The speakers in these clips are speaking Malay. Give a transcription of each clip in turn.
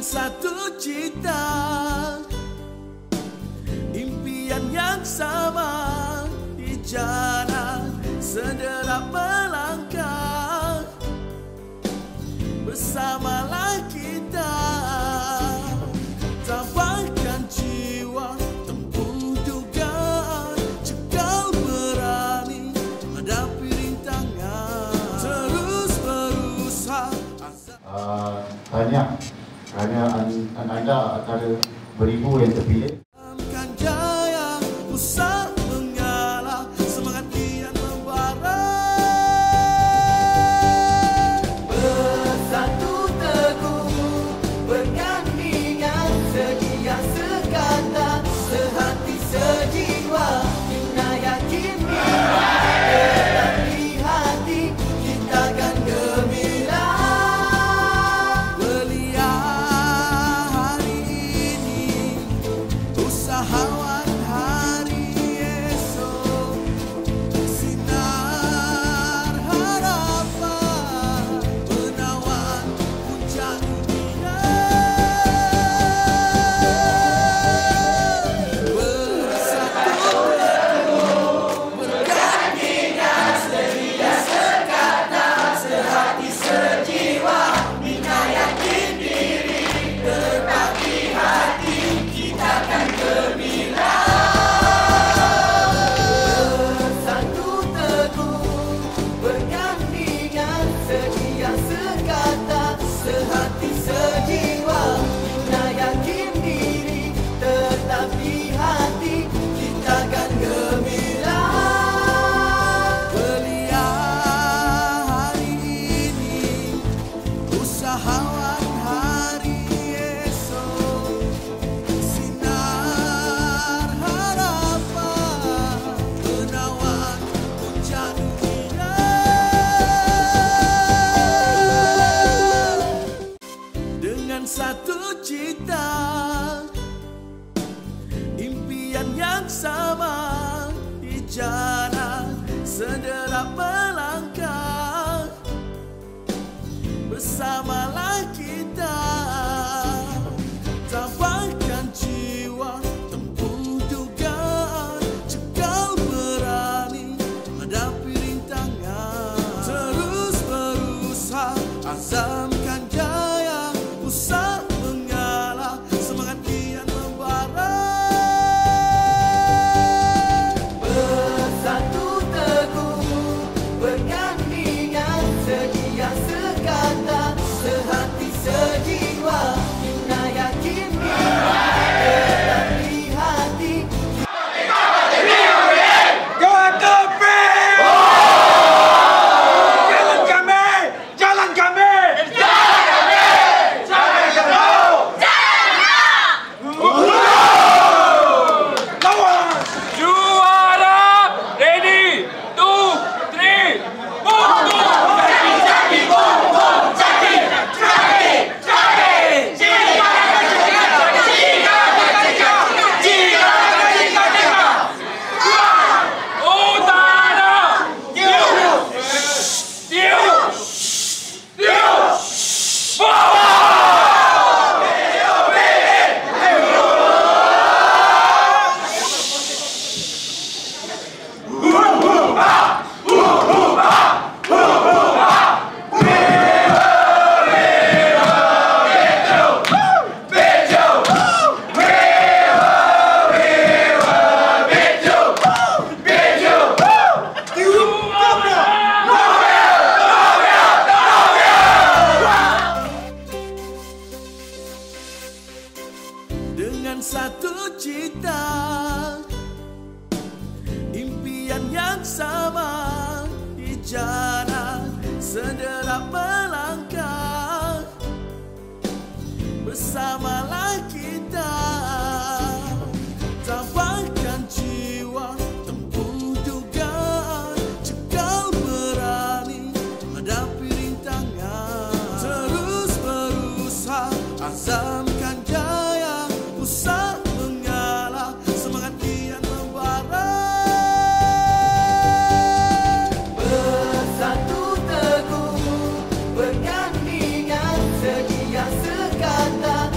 dengan satu cita, impian yang sama di jalan sederap melangkah, bersamalah kita tabahkan jiwa, tempuh dugaan, cekal berani hadapi rintangan, terus berusaha. Tahniah kerana anda antara beribu yang terpilih. Kan jaya, usah mengalah, semangat kian membara. Bersatu teguh, bergandingan, sedia sekata, sehati sejiwa, kita yakin tetap di hati, kita akan gembira. Belia hari ini, usahawan hari esok, sinar harapan, menawan puncak dunia. Bersatu teguh, bergandingan, sedia sekata, sehati sejiwa, kita yakin diri, tetap di hati, kita akan gembira. Bersatu teguh, bergandingan, sedia sekata, sehati sejiwa, kita yakin diri, tetap di hati, kita akan gembira. Belia hari ini, usahawan hari esok, sinar harapan, menawan puncak dunia. Dengan satu cita, impian yang sama di jalan sederap melangkah, bersamalah kita tabahkan jiwa, tempuh dugaan, cekal berani hadapi rintangan, terus berusaha, azamkan jaya, usah mengalah, semangat kian membara. Bersatu teguh, bergandingan, sedia sekata, sehati sejiwa, kita yakin tetap di hati. Dengan satu cita, impian yang sama di jalan sederap melangkah, bersamalah kita tabahkan jiwa, tempuh dugaan, cekal berani hadapi rintangan, terus berusaha, azamkan jaya, usah mengalah, semangat kian membara. Bersatu teguh, bergandingan, sedia sekata,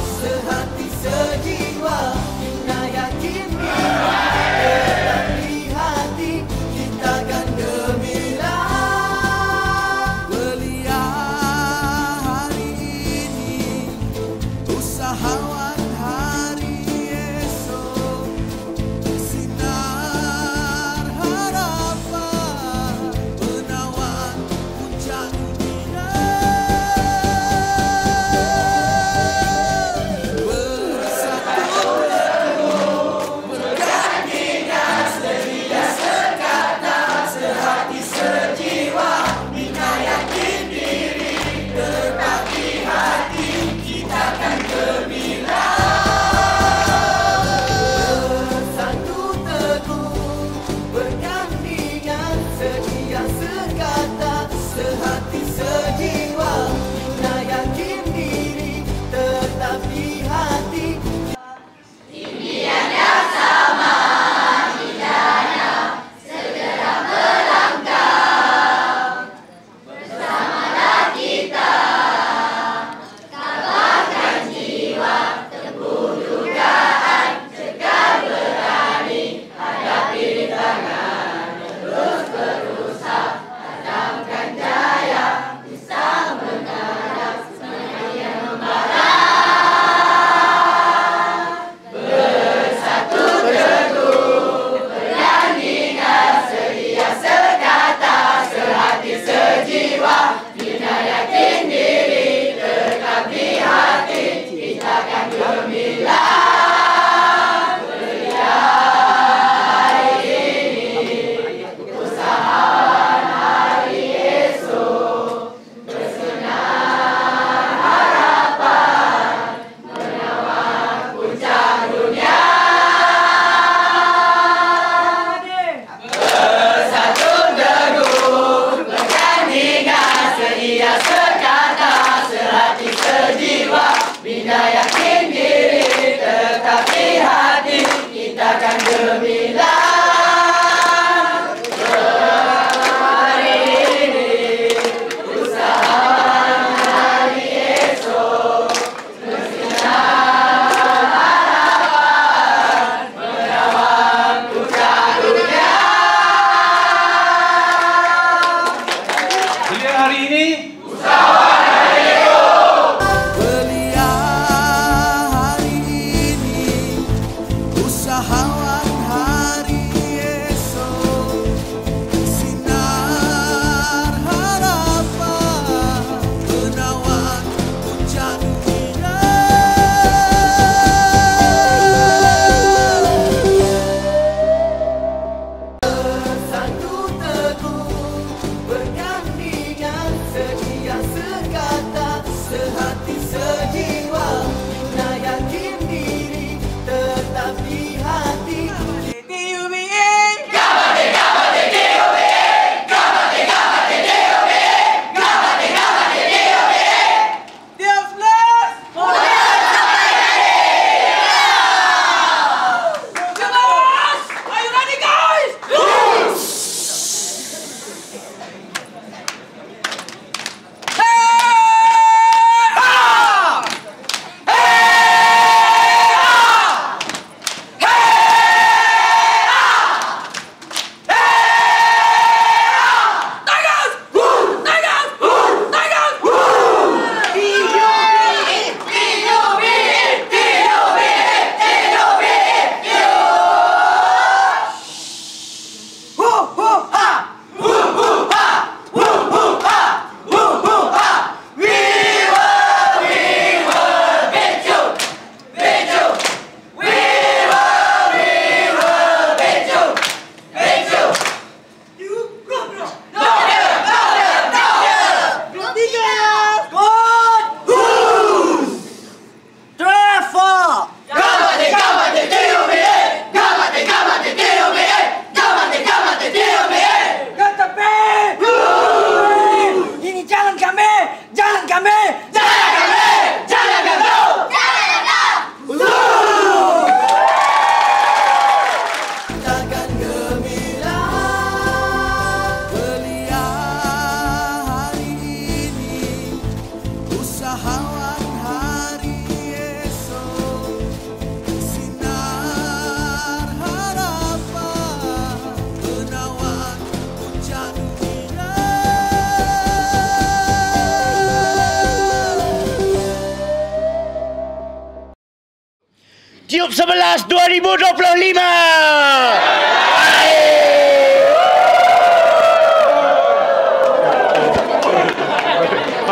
Tiup 11 2025.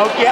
Okey.